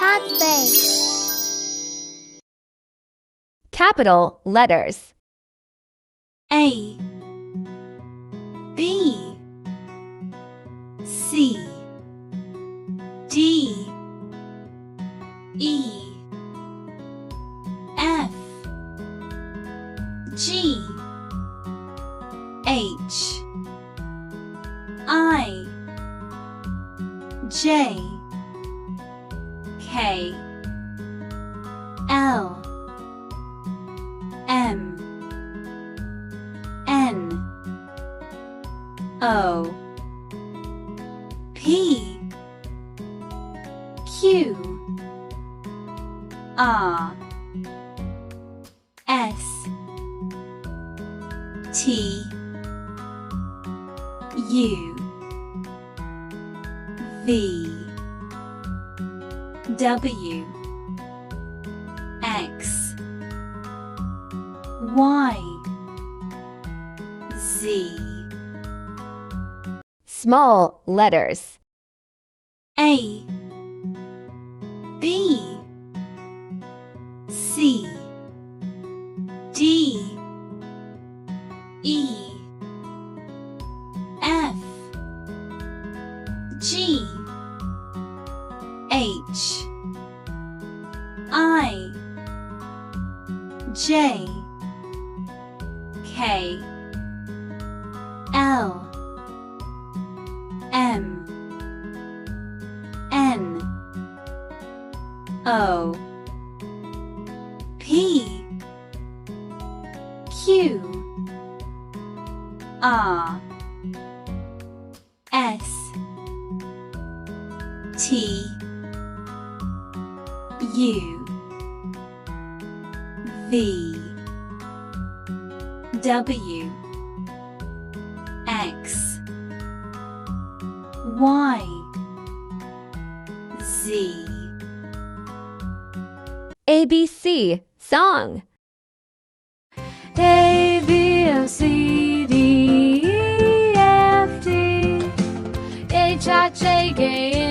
Tots Bay. Capital letters. A B C D E F G H I J K L M N O P Q R S T U V W X Y Z. Small letters. A B C D E F G H I J K L M N O P Q R S T U V W X Y Z. ABC song. A, B, C, D, E, F, G, H, I, J, K,